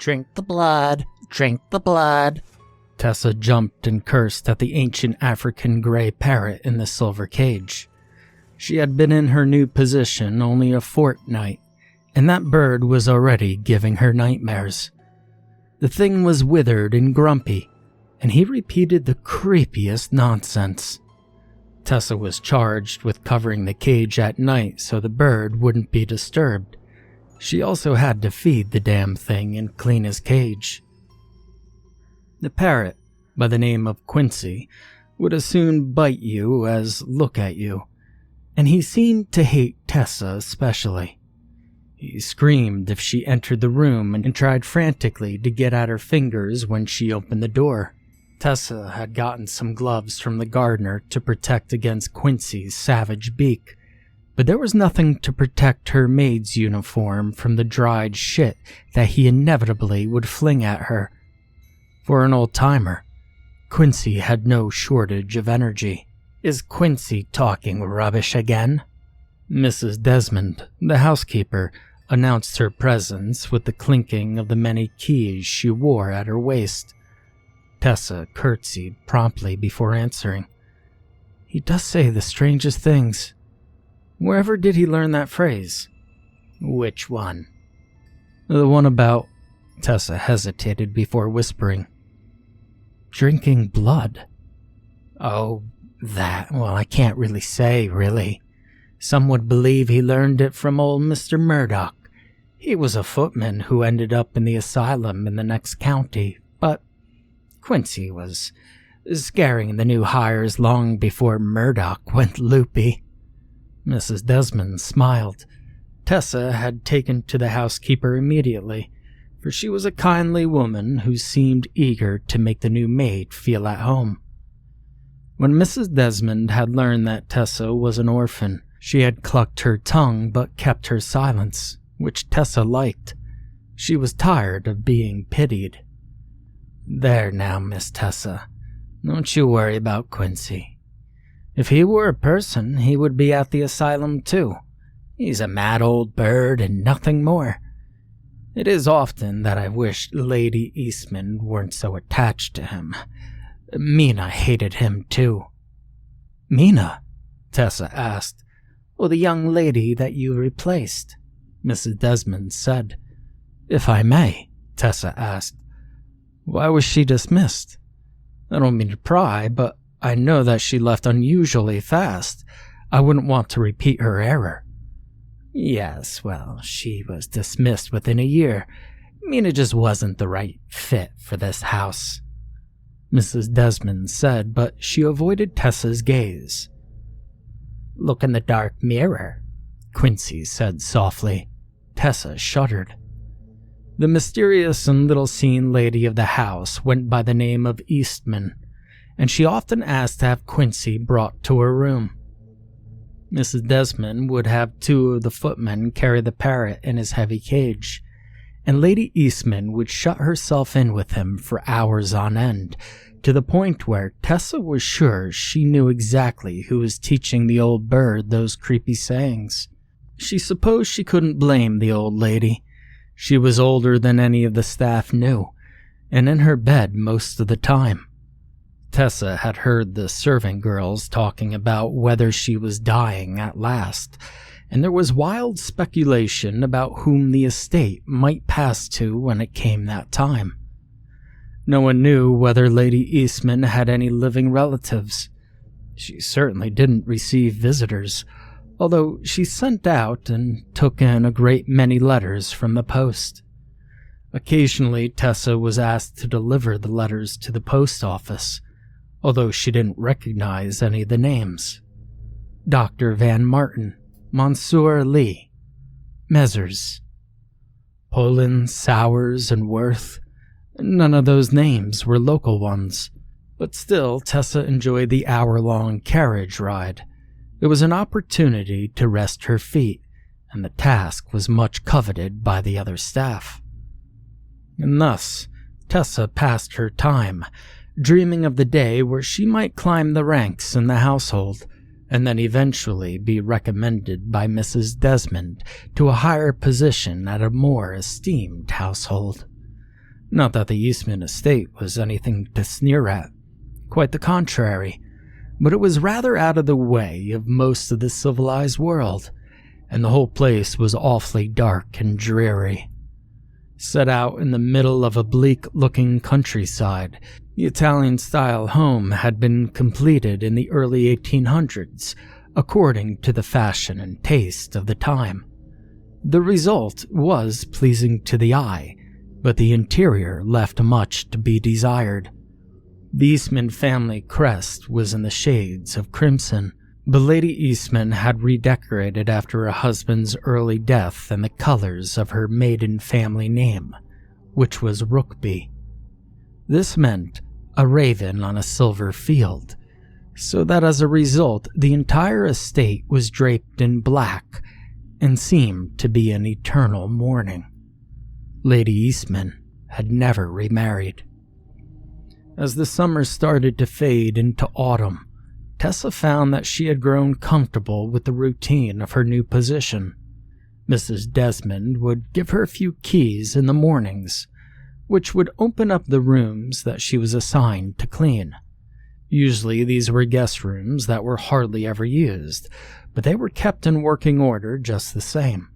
Drink the blood, drink the blood. Tessa jumped and cursed at the ancient African gray parrot in the silver cage. She had been in her new position only a fortnight, and that bird was already giving her nightmares. The thing was withered and grumpy, and he repeated the creepiest nonsense. Tessa was charged with covering the cage at night so the bird wouldn't be disturbed. She also had to feed the damn thing and clean his cage. The parrot, by the name of Quincy, would as soon bite you as look at you, and he seemed to hate Tessa especially. He screamed if she entered the room and tried frantically to get at her fingers when she opened the door. Tessa had gotten some gloves from the gardener to protect against Quincy's savage beak, but there was nothing to protect her maid's uniform from the dried shit that he inevitably would fling at her. For an old-timer, Quincy had no shortage of energy. Is Quincy talking rubbish again? Mrs. Desmond, the housekeeper, announced her presence with the clinking of the many keys she wore at her waist. Tessa curtsied promptly before answering. He does say the strangest things. Wherever did he learn that phrase? Which one? The one about... Tessa hesitated before whispering. Drinking blood. Oh, that. Well, I can't really say, really. Some would believe he learned it from old Mr. Murdoch. He was a footman who ended up in the asylum in the next county, but Quincy was scaring the new hires long before Murdoch went loopy. Mrs. Desmond smiled. Tessa had taken to the housekeeper immediately, for she was a kindly woman who seemed eager to make the new maid feel at home. When Mrs. Desmond had learned that Tessa was an orphan, she had clucked her tongue but kept her silence, which Tessa liked. She was tired of being pitied. There now, Miss Tessa. Don't you worry about Quincy. If he were a person, he would be at the asylum too. He's a mad old bird and nothing more. It is often that I wish Lady Eastman weren't so attached to him. Mina hated him too. Mina? Tessa asked. Well, the young lady that you replaced, Mrs. Desmond said. If I may, Tessa asked. Why was she dismissed? I don't mean to pry, but I know that she left unusually fast. I wouldn't want to repeat her error. Yes, well, she was dismissed within a year. Mina just wasn't the right fit for this house, Mrs. Desmond said, but she avoided Tessa's gaze. Look in the dark mirror, Quincy said softly. Tessa shuddered. The mysterious and little-seen lady of the house went by the name of Eastman, and she often asked to have Quincy brought to her room. Mrs. Desmond would have two of the footmen carry the parrot in his heavy cage, and Lady Eastman would shut herself in with him for hours on end, to the point where Tessa was sure she knew exactly who was teaching the old bird those creepy sayings. She supposed she couldn't blame the old lady. She was older than any of the staff knew, and in her bed most of the time. Tessa had heard the servant girls talking about whether she was dying at last, and there was wild speculation about whom the estate might pass to when it came that time. No one knew whether Lady Eastman had any living relatives. She certainly didn't receive visitors, although she sent out and took in a great many letters from the post. Occasionally, Tessa was asked to deliver the letters to the post office, although she didn't recognize any of the names. Dr. Van Martin, Monsieur Lee, Messrs. Poland, Sowers, and Worth. None of those names were local ones, but still Tessa enjoyed the hour-long carriage ride. It was an opportunity to rest her feet, and the task was much coveted by the other staff. And thus, Tessa passed her time, dreaming of the day where she might climb the ranks in the household, and then eventually be recommended by Mrs. Desmond to a higher position at a more esteemed household. Not that the Eastman estate was anything to sneer at. Quite the contrary. But it was rather out of the way of most of the civilized world, and the whole place was awfully dark and dreary. Set out in the middle of a bleak-looking countryside, the Italian-style home had been completed in the early 1800s, according to the fashion and taste of the time. The result was pleasing to the eye, but the interior left much to be desired. The Eastman family crest was in the shades of crimson, but Lady Eastman had redecorated after her husband's early death in the colors of her maiden family name, which was Rookby. This meant a raven on a silver field, so that as a result the entire estate was draped in black and seemed to be in eternal mourning. Lady Eastman had never remarried. As the summer started to fade into autumn, Tessa found that she had grown comfortable with the routine of her new position. Mrs. Desmond would give her a few keys in the mornings, which would open up the rooms that she was assigned to clean. Usually these were guest rooms that were hardly ever used, but they were kept in working order just the same.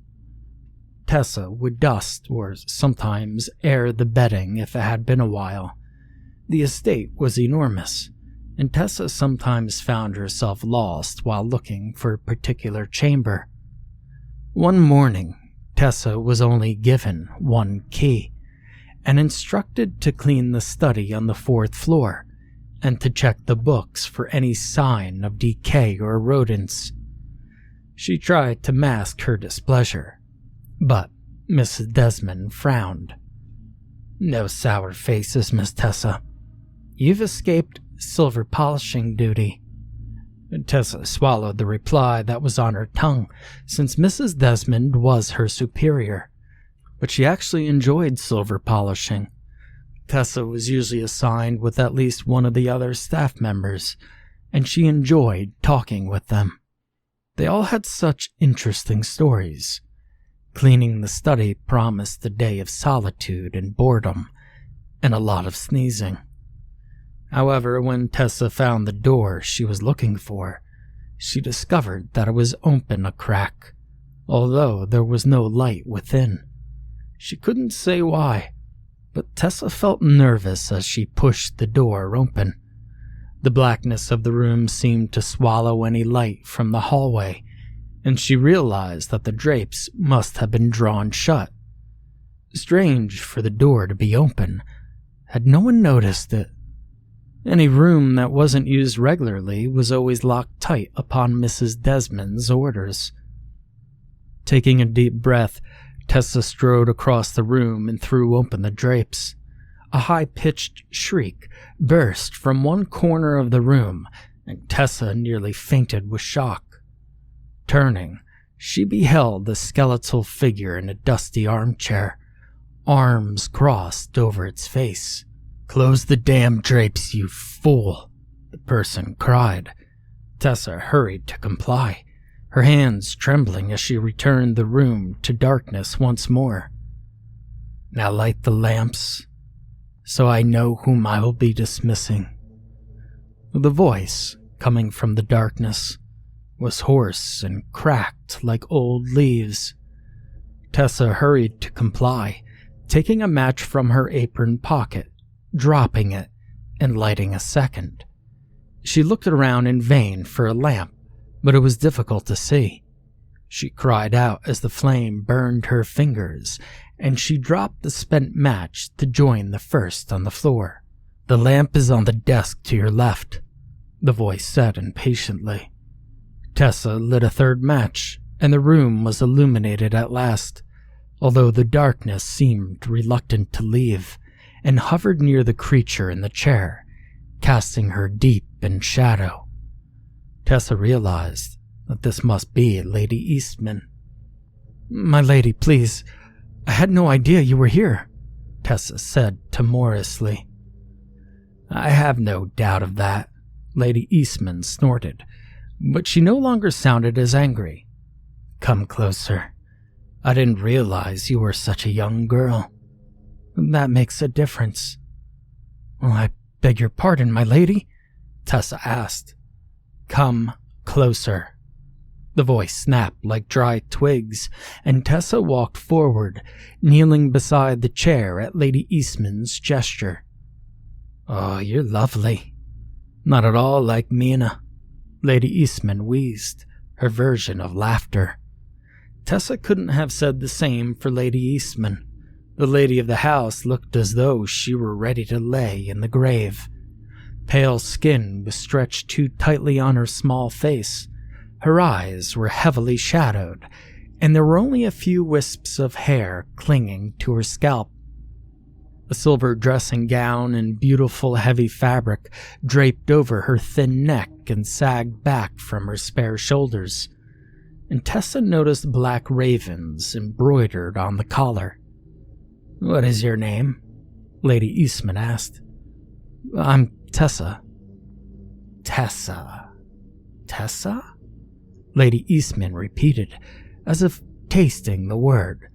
Tessa would dust or sometimes air the bedding if it had been a while. The estate was enormous, and Tessa sometimes found herself lost while looking for a particular chamber. One morning, Tessa was only given one key, and instructed to clean the study on the 4th floor, and to check the books for any sign of decay or rodents. She tried to mask her displeasure, but Mrs. Desmond frowned. "No sour faces, Miss Tessa. You've escaped silver polishing duty." Tessa swallowed the reply that was on her tongue, since Mrs. Desmond was her superior. But she actually enjoyed silver polishing. Tessa was usually assigned with at least one of the other staff members, and she enjoyed talking with them. They all had such interesting stories. Cleaning the study promised a day of solitude and boredom, and a lot of sneezing. However, when Tessa found the door she was looking for, she discovered that it was open a crack, although there was no light within. She couldn't say why, but Tessa felt nervous as she pushed the door open. The blackness of the room seemed to swallow any light from the hallway, and she realized that the drapes must have been drawn shut. Strange for the door to be open. Had no one noticed it? Any room that wasn't used regularly was always locked tight upon Mrs. Desmond's orders. Taking a deep breath, Tessa strode across the room and threw open the drapes. A high-pitched shriek burst from one corner of the room, and Tessa nearly fainted with shock. Turning, she beheld a skeletal figure in a dusty armchair, arms crossed over its face. "Close the damn drapes, you fool," the person cried. Tessa hurried to comply, her hands trembling as she returned the room to darkness once more. "Now light the lamps, so I know whom I will be dismissing." The voice, coming from the darkness, was hoarse and cracked like old leaves. Tessa hurried to comply, taking a match from her apron pocket, dropping it, and lighting a second. She looked around in vain for a lamp, but it was difficult to see. She cried out as the flame burned her fingers, and she dropped the spent match to join the first on the floor. "The lamp is on the desk to your left," the voice said impatiently. Tessa lit a third match, and the room was illuminated at last, although the darkness seemed reluctant to leave, and hovered near the creature in the chair, casting her deep in shadow. Tessa realized that this must be Lady Eastman. "My lady, please, I had no idea you were here," Tessa said timorously. "I have no doubt of that," Lady Eastman snorted, but she no longer sounded as angry. "Come closer. I didn't realize you were such a young girl." That makes a difference." "Well, I beg your pardon, my lady?" Tessa asked. "Come closer." The voice snapped like dry twigs, and Tessa walked forward, kneeling beside the chair at Lady Eastman's gesture. "Oh, you're lovely. Not at all like Mina," Lady Eastman wheezed, her version of laughter. Tessa couldn't have said the same for Lady Eastman. The lady of the house looked as though she were ready to lay in the grave. Pale skin was stretched too tightly on her small face. Her eyes were heavily shadowed, and there were only a few wisps of hair clinging to her scalp. A silver dressing gown and beautiful heavy fabric draped over her thin neck and sagged back from her spare shoulders, and Tessa noticed black ravens embroidered on the collar. "What is your name?" Lady Eastman asked. "I'm Tessa." "Tessa? Tessa?" Lady Eastman repeated, as if tasting the word.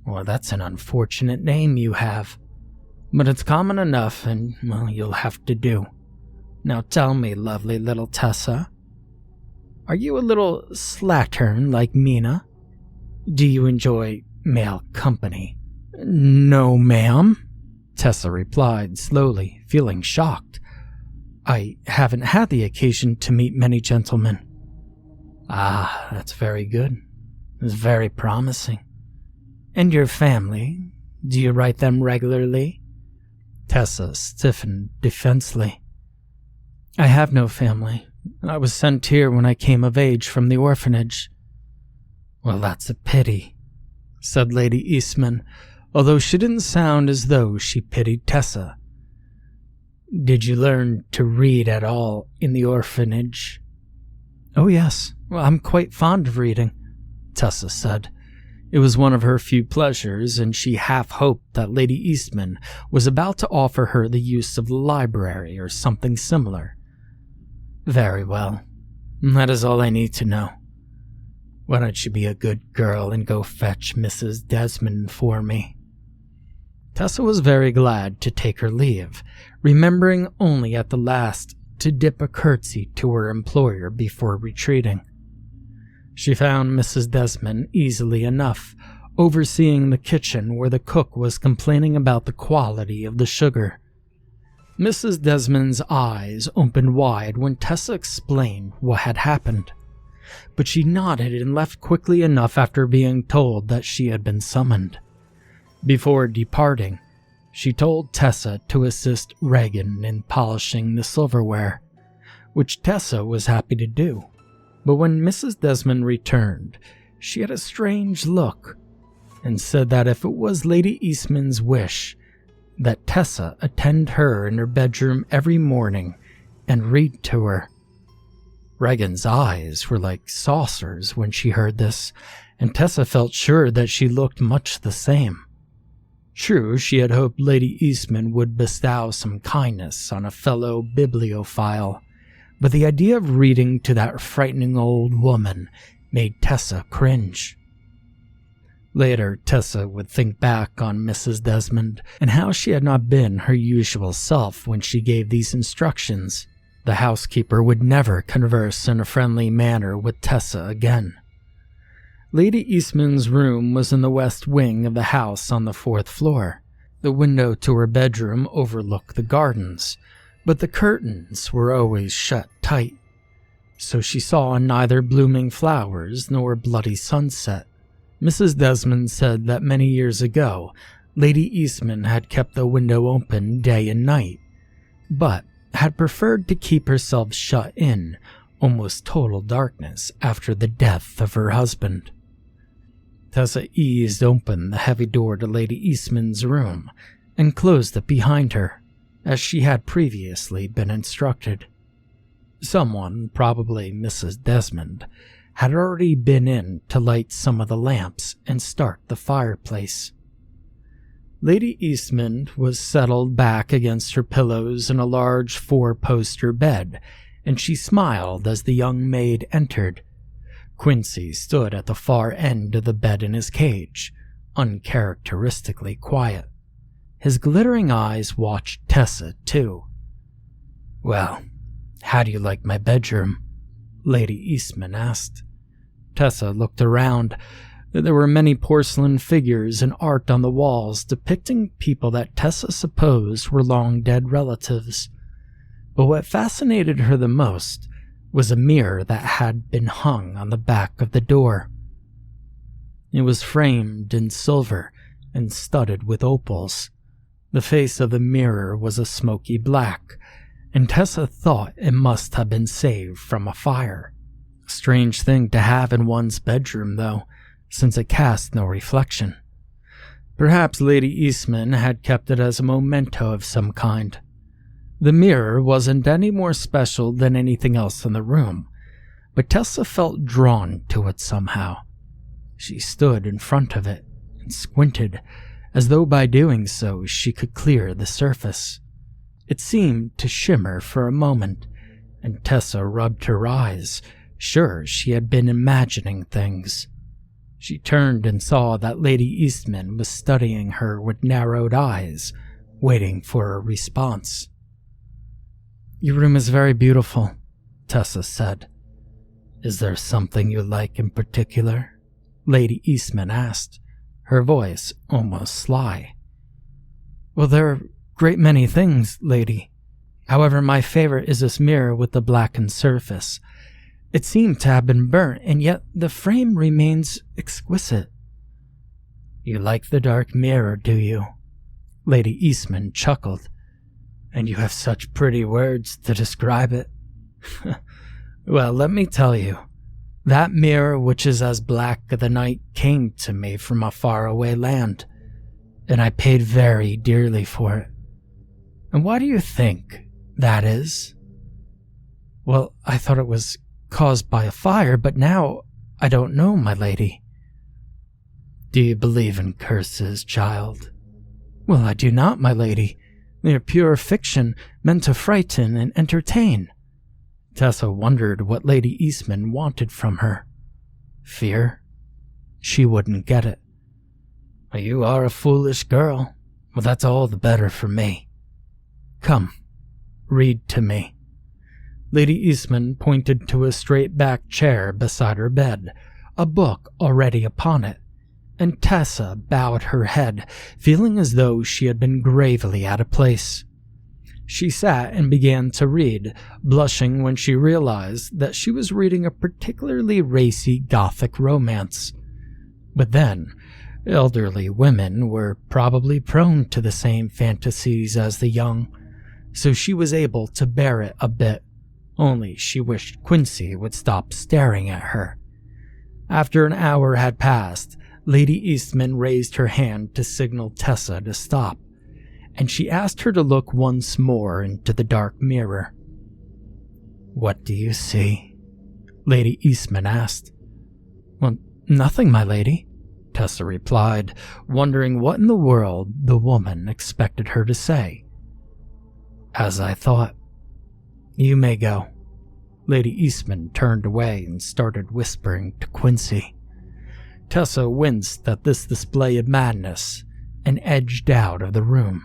"Well, that's an unfortunate name you have. But it's common enough, and, well, you'll have to do. Now tell me, lovely little Tessa, are you a little slattern like Mina? Do you enjoy male company?" "No, ma'am," Tessa replied slowly, feeling shocked. "I haven't had the occasion to meet many gentlemen." "Ah, that's very good. It's very promising. And your family, do you write them regularly?" Tessa stiffened defensively. "I have no family. I was sent here when I came of age from the orphanage." "Well, that's a pity," said Lady Eastman, although she didn't sound as though she pitied Tessa. "Did you learn to read at all in the orphanage?" "Oh, yes. Well, I'm quite fond of reading," Tessa said. It was one of her few pleasures, and she half hoped that Lady Eastman was about to offer her the use of the library or something similar. "Very well. That is all I need to know. Why don't you be a good girl and go fetch Mrs. Desmond for me?" Tessa was very glad to take her leave, remembering only at the last to dip a curtsy to her employer before retreating. She found Mrs. Desmond easily enough, overseeing the kitchen where the cook was complaining about the quality of the sugar. Mrs. Desmond's eyes opened wide when Tessa explained what had happened, but she nodded and left quickly enough after being told that she had been summoned. Before departing, she told Tessa to assist Regan in polishing the silverware, which Tessa was happy to do. But when Mrs. Desmond returned, she had a strange look and said that if it was Lady Eastman's wish, that Tessa attend her in her bedroom every morning and read to her. Regan's eyes were like saucers when she heard this, and Tessa felt sure that she looked much the same. True, she had hoped Lady Eastman would bestow some kindness on a fellow bibliophile, but the idea of reading to that frightening old woman made Tessa cringe. Later, Tessa would think back on Mrs. Desmond and how she had not been her usual self when she gave these instructions. The housekeeper would never converse in a friendly manner with Tessa again. Lady Eastman's room was in the west wing of the house on the 4th floor. The window to her bedroom overlooked the gardens, but the curtains were always shut tight, so she saw neither blooming flowers nor bloody sunset. Mrs. Desmond said that many years ago, Lady Eastman had kept the window open day and night, but had preferred to keep herself shut in almost total darkness after the death of her husband. Tessa eased open the heavy door to Lady Eastman's room and closed it behind her, as she had previously been instructed. Someone, probably Mrs. Desmond, had already been in to light some of the lamps and start the fireplace. Lady Eastman was settled back against her pillows in a large 4-poster bed, and she smiled as the young maid entered. Quincy stood at the far end of the bed in his cage, uncharacteristically quiet. His glittering eyes watched Tessa, too. "Well, how do you like my bedroom?" Lady Eastman asked. Tessa looked around. There were many porcelain figures and art on the walls depicting people that Tessa supposed were long-dead relatives. But what fascinated her the most was a mirror that had been hung on the back of the door. It was framed in silver and studded with opals. The face of the mirror was a smoky black, and Tessa thought it must have been saved from a fire. A strange thing to have in one's bedroom, though, since it cast no reflection. Perhaps Lady Eastman had kept it as a memento of some kind. The mirror wasn't any more special than anything else in the room, but Tessa felt drawn to it somehow. She stood in front of it and squinted, as though by doing so she could clear the surface. It seemed to shimmer for a moment, and Tessa rubbed her eyes, sure she had been imagining things. She turned and saw that Lady Eastman was studying her with narrowed eyes, waiting for a response. "Your room is very beautiful," Tessa said. "Is there something you like in particular?" Lady Eastman asked, her voice almost sly. "Well, there are a great many things, lady. However, my favorite is this mirror with the blackened surface. It seemed to have been burnt, and yet the frame remains exquisite." "You like the dark mirror, do you?" Lady Eastman chuckled. "And you have such pretty words to describe it." "Well, let me tell you. That mirror, which is as black as the night, came to me from a faraway land, and I paid very dearly for it. And why do you think that is?" "Well, I thought it was caused by a fire, but now I don't know, my lady." "Do you believe in curses, child?" "Well, I do not, my lady. They are pure fiction, meant to frighten and entertain." Tessa wondered what Lady Eastman wanted from her. Fear? She wouldn't get it. "You are a foolish girl. Well, that's all the better for me. Come, read to me." Lady Eastman pointed to a straight-backed chair beside her bed, a book already upon it, and Tessa bowed her head, feeling as though she had been gravely out of place. She sat and began to read, blushing when she realized that she was reading a particularly racy Gothic romance. But then, elderly women were probably prone to the same fantasies as the young, so she was able to bear it a bit, only she wished Quincy would stop staring at her. After an hour had passed, Lady Eastman raised her hand to signal Tessa to stop, and she asked her to look once more into the dark mirror. "What do you see?" Lady Eastman asked. "Well, nothing, my lady," Tessa replied, wondering what in the world the woman expected her to say. "As I thought. You may go." Lady Eastman turned away and started whispering to Quincy. Tessa winced at this display of madness and edged out of the room.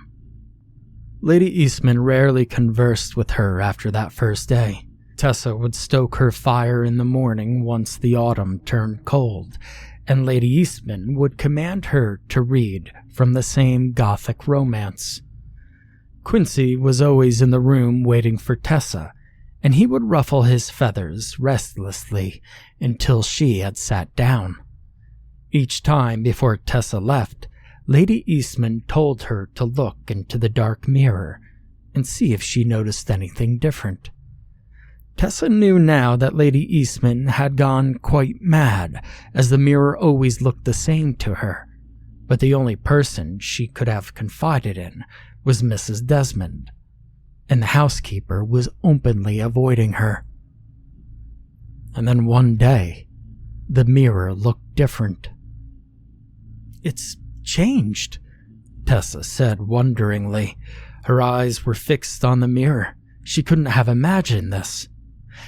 Lady Eastman rarely conversed with her after that first day. Tessa would stoke her fire in the morning once the autumn turned cold, and Lady Eastman would command her to read from the same Gothic romance. Quincy was always in the room waiting for Tessa, and he would ruffle his feathers restlessly until she had sat down. Each time before Tessa left, Lady Eastman told her to look into the dark mirror and see if she noticed anything different. Tessa knew now that Lady Eastman had gone quite mad, as the mirror always looked the same to her, but the only person she could have confided in was Mrs. Desmond, and the housekeeper was openly avoiding her. And then one day, the mirror looked different. "It's changed," Tessa said wonderingly. Her eyes were fixed on the mirror. She couldn't have imagined this.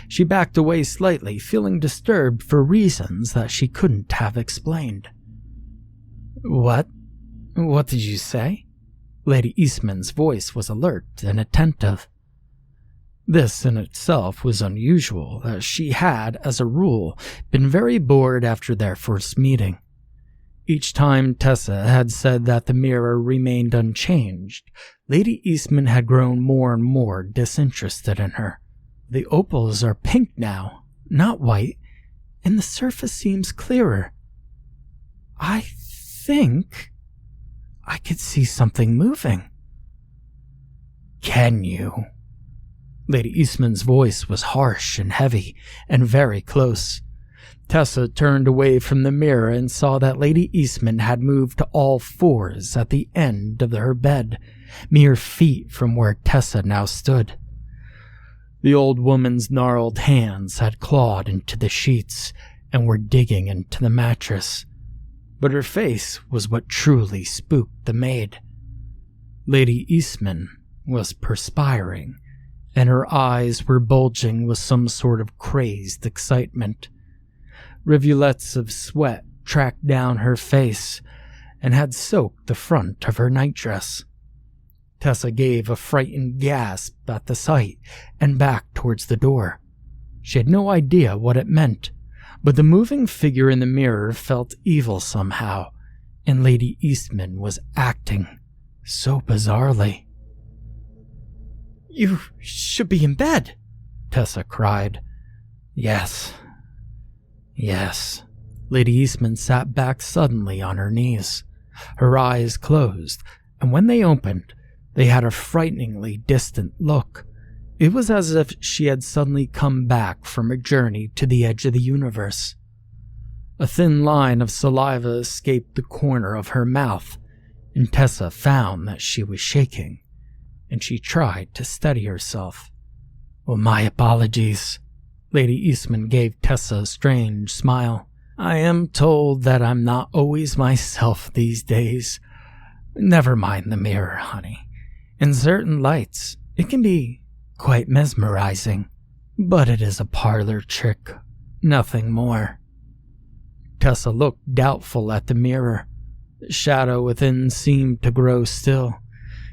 She backed away slightly, feeling disturbed for reasons that she couldn't have explained. What did you say?" Lady Eastman's voice was alert and attentive. This in itself was unusual, as she had, as a rule, been very bored after their first meeting. Each time Tessa had said that the mirror remained unchanged, Lady Eastman had grown more and more disinterested in her. The opals are pink now, not white, and the surface seems clearer. I think I could see something moving. Can you? Lady Eastman's voice was harsh and heavy and very close. Tessa turned away from the mirror and saw that Lady Eastman had moved to all fours at the end of her bed, mere feet from where Tessa now stood. The old woman's gnarled hands had clawed into the sheets and were digging into the mattress, but her face was what truly spooked the maid. Lady Eastman was perspiring, and her eyes were bulging with some sort of crazed excitement. Rivulets of sweat tracked down her face and had soaked the front of her nightdress. Tessa gave a frightened gasp at the sight and backed towards the door. She had no idea what it meant, but the moving figure in the mirror felt evil somehow, and Lady Eastman was acting so bizarrely. "You should be in bed," Tessa cried. Yes. Lady Eastman sat back suddenly on her knees. Her eyes closed, and when they opened, they had a frighteningly distant look. It was as if she had suddenly come back from a journey to the edge of the universe. A thin line of saliva escaped the corner of her mouth, and Tessa found that she was shaking, and she tried to steady herself. "Oh, my apologies." Lady Eastman gave Tessa a strange smile. "I am told that I'm not always myself these days. Never mind the mirror, honey. In certain lights, it can be quite mesmerizing, but it is a parlor trick, nothing more." Tessa looked doubtful at the mirror. The shadow within seemed to grow still.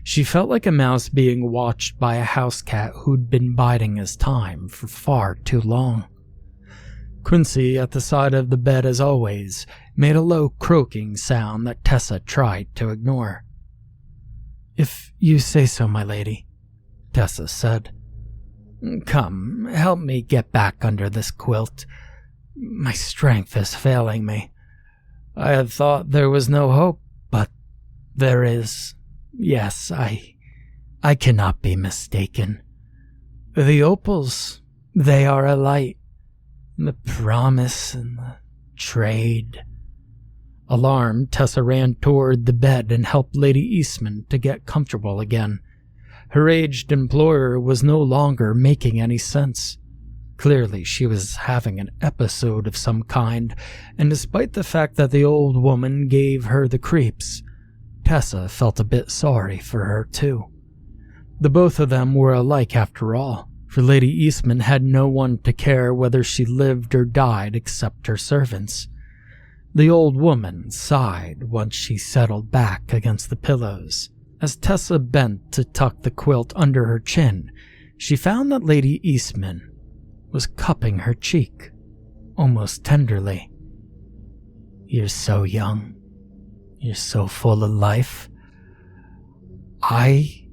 She felt like a mouse being watched by a house cat who'd been biding his time for far too long. Quincy, at the side of the bed as always, made a low croaking sound that Tessa tried to ignore. "If you say so, my lady," Tessa said. "Come, help me get back under this quilt. My strength is failing me. I had thought there was no hope, but there is. Yes, I cannot be mistaken. The opals, they are a light. The promise and the trade." Alarmed, Tessa ran toward the bed and helped Lady Eastman to get comfortable again. Her aged employer was no longer making any sense. Clearly, she was having an episode of some kind, and despite the fact that the old woman gave her the creeps, Tessa felt a bit sorry for her too. The both of them were alike after all, for Lady Eastman had no one to care whether she lived or died except her servants. The old woman sighed once she settled back against the pillows. As Tessa bent to tuck the quilt under her chin, she found that Lady Eastman was cupping her cheek, almost tenderly. "You're so young. You're so full of life. I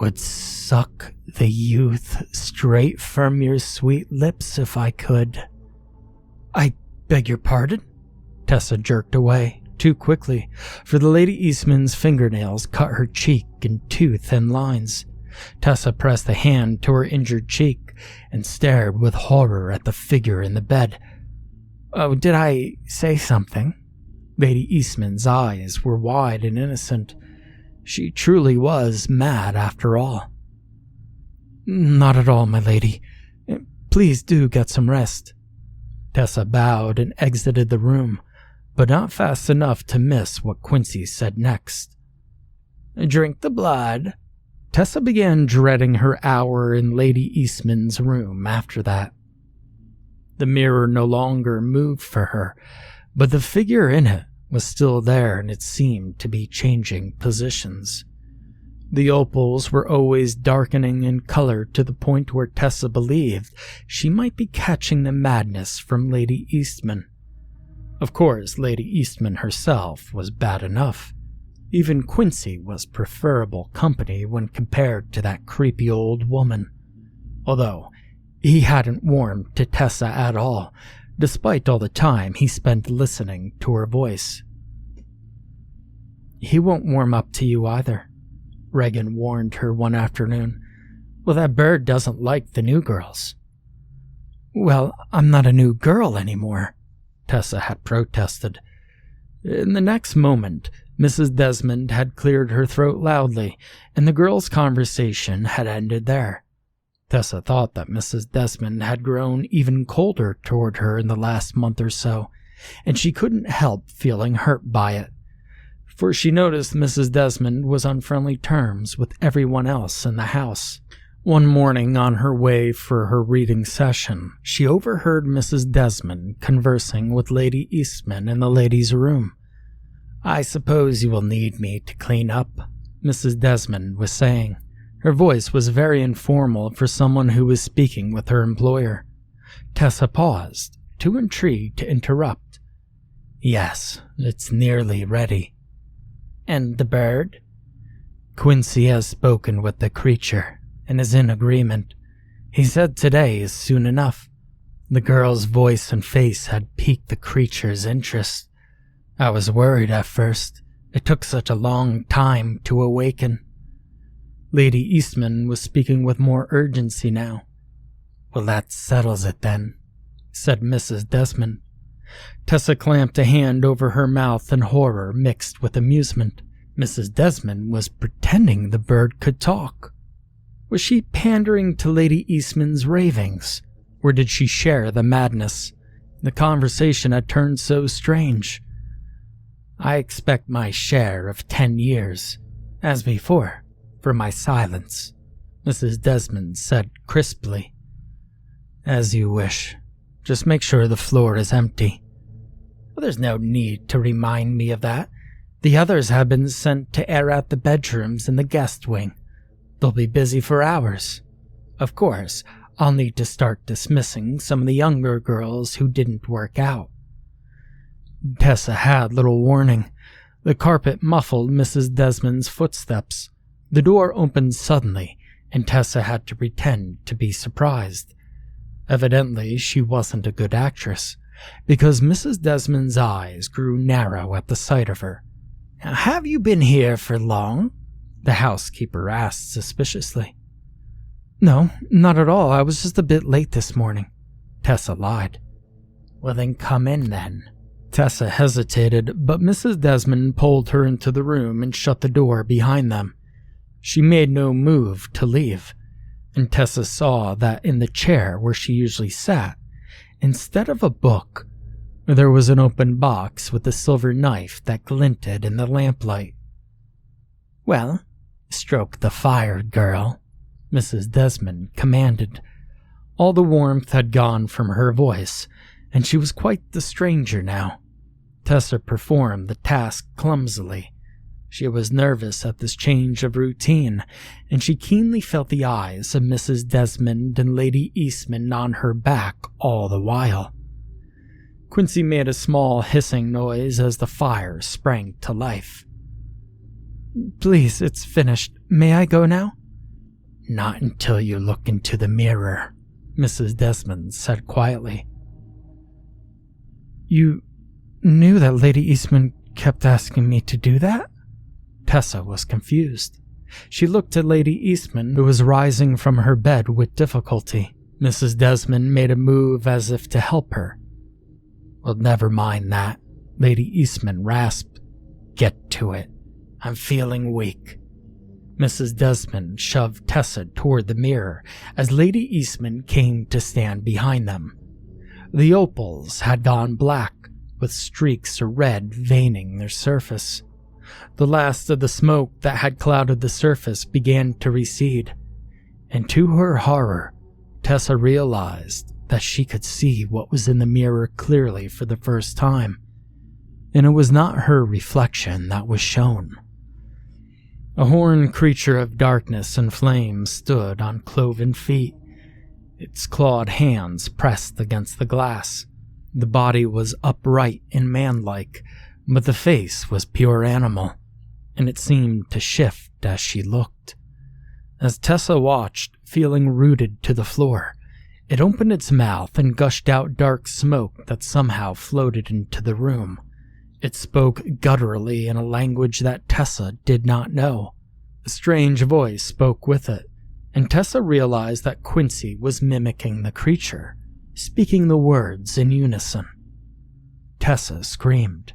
would suck the youth straight from your sweet lips if I could." "I beg your pardon?" Tessa jerked away, too quickly, for the Lady Eastman's fingernails cut her cheek in two thin lines. Tessa pressed a hand to her injured cheek and stared with horror at the figure in the bed. "Oh, did I say something?" Lady Eastman's eyes were wide and innocent. She truly was mad after all. "Not at all, my lady. Please do get some rest." Tessa bowed and exited the room, but not fast enough to miss what Quincy said next. "Drink the blood." Tessa began dreading her hour in Lady Eastman's room after that. The mirror no longer moved for her, but the figure in it was still there, and it seemed to be changing positions. The opals were always darkening in color to the point where Tessa believed she might be catching the madness from Lady Eastman. Of course, Lady Eastman herself was bad enough. Even Quincy was preferable company when compared to that creepy old woman. Although, he hadn't warmed to Tessa at all, despite all the time he spent listening to her voice. "He won't warm up to you either," Regan warned her one afternoon. "Well, that bird doesn't like the new girls." "Well, I'm not a new girl anymore," Tessa had protested. In the next moment, Mrs. Desmond had cleared her throat loudly, and the girls' conversation had ended there. Tessa thought that Mrs. Desmond had grown even colder toward her in the last month or so, and she couldn't help feeling hurt by it. For she noticed Mrs. Desmond was on friendly terms with everyone else in the house. One morning on her way for her reading session, she overheard Mrs. Desmond conversing with Lady Eastman in the ladies' room. "I suppose you will need me to clean up," Mrs. Desmond was saying. Her voice was very informal for someone who was speaking with her employer. Tessa paused, too intrigued to interrupt. "Yes, it's nearly ready." "And the bird?" "Quincy has spoken with the creature and is in agreement. He said today is soon enough." The girl's voice and face had piqued the creature's interest. "I was worried at first. It took such a long time to awaken." Lady Eastman was speaking with more urgency now. "Well, that settles it then," said Mrs. Desmond. Tessa clamped a hand over her mouth in horror mixed with amusement. Mrs. Desmond was pretending the bird could talk. Was she pandering to Lady Eastman's ravings, or did she share the madness? The conversation had turned so strange. "I expect my share of 10 years, as before, for my silence," Mrs. Desmond said crisply. "As you wish. Just make sure the floor is empty." "Well, there's no need to remind me of that. The others have been sent to air out the bedrooms in the guest wing. They'll be busy for hours. Of course, I'll need to start dismissing some of the younger girls who didn't work out." Tessa had little warning. The carpet muffled Mrs. Desmond's footsteps. The door opened suddenly, and Tessa had to pretend to be surprised. Evidently, she wasn't a good actress, because Mrs. Desmond's eyes grew narrow at the sight of her. "Have you been here for long?" the housekeeper asked suspiciously. "No, not at all. I was just a bit late this morning," Tessa lied. "Well, then come in then." Tessa hesitated, but Mrs. Desmond pulled her into the room and shut the door behind them. She made no move to leave, and Tessa saw that in the chair where she usually sat, instead of a book, there was an open box with a silver knife that glinted in the lamplight. "Well, stroke the fire, girl," Mrs. Desmond commanded. All the warmth had gone from her voice, and she was quite the stranger now. Tessa performed the task clumsily. She was nervous at this change of routine, and she keenly felt the eyes of Mrs. Desmond and Lady Eastman on her back all the while. Quincy made a small hissing noise as the fire sprang to life. "Please, it's finished. May I go now?" "Not until you look into the mirror," Mrs. Desmond said quietly. "You knew that Lady Eastman kept asking me to do that?" Tessa was confused. She looked at Lady Eastman, who was rising from her bed with difficulty. Mrs. Desmond made a move as if to help her. "Well, never mind that," Lady Eastman rasped. "Get to it. I'm feeling weak." Mrs. Desmond shoved Tessa toward the mirror as Lady Eastman came to stand behind them. The opals had gone black, with streaks of red veining their surface. The last of the smoke that had clouded the surface began to recede, and to her horror, Tessa realized that she could see what was in the mirror clearly for the first time, and it was not her reflection that was shown. A horned creature of darkness and flame stood on cloven feet, its clawed hands pressed against the glass. The body was upright and manlike, but the face was pure animal, and it seemed to shift as she looked. As Tessa watched, feeling rooted to the floor, it opened its mouth and gushed out dark smoke that somehow floated into the room. It spoke gutturally in a language that Tessa did not know. A strange voice spoke with it, and Tessa realized that Quincy was mimicking the creature, speaking the words in unison. Tessa screamed.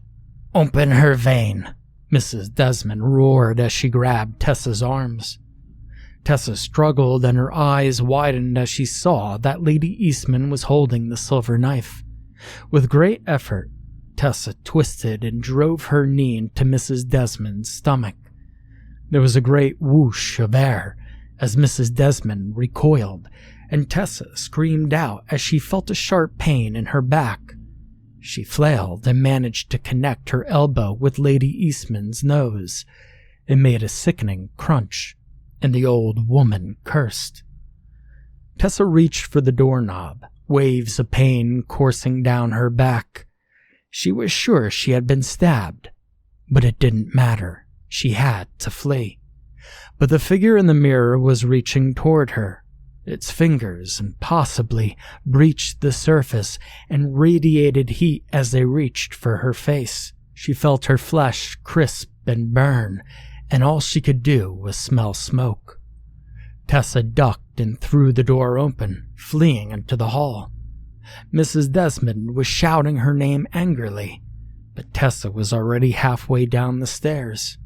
"Open her vein!" Mrs. Desmond roared as she grabbed Tessa's arms. Tessa struggled and her eyes widened as she saw that Lady Eastman was holding the silver knife. With great effort, Tessa twisted and drove her knee into Mrs. Desmond's stomach. There was a great whoosh of air as Mrs. Desmond recoiled, and Tessa screamed out as she felt a sharp pain in her back. She flailed and managed to connect her elbow with Lady Eastman's nose. It made a sickening crunch, and the old woman cursed. Tessa reached for the doorknob, waves of pain coursing down her back. She was sure she had been stabbed, but it didn't matter. She had to flee. But the figure in the mirror was reaching toward her. Its fingers possibly breached the surface and radiated heat as they reached for her face. She felt her flesh crisp and burn, and all she could do was smell smoke. Tessa ducked and threw the door open, fleeing into the hall. Mrs. Desmond was shouting her name angrily, but Tessa was already halfway down the stairs.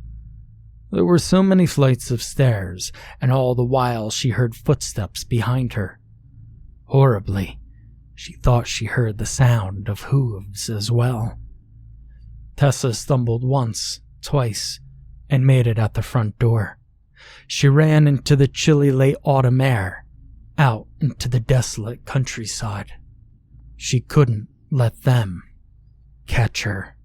There were so many flights of stairs, and all the while she heard footsteps behind her. Horribly, she thought she heard the sound of hooves as well. Tessa stumbled once, twice, and made it at the front door. She ran into the chilly late autumn air, out into the desolate countryside. She couldn't let them catch her.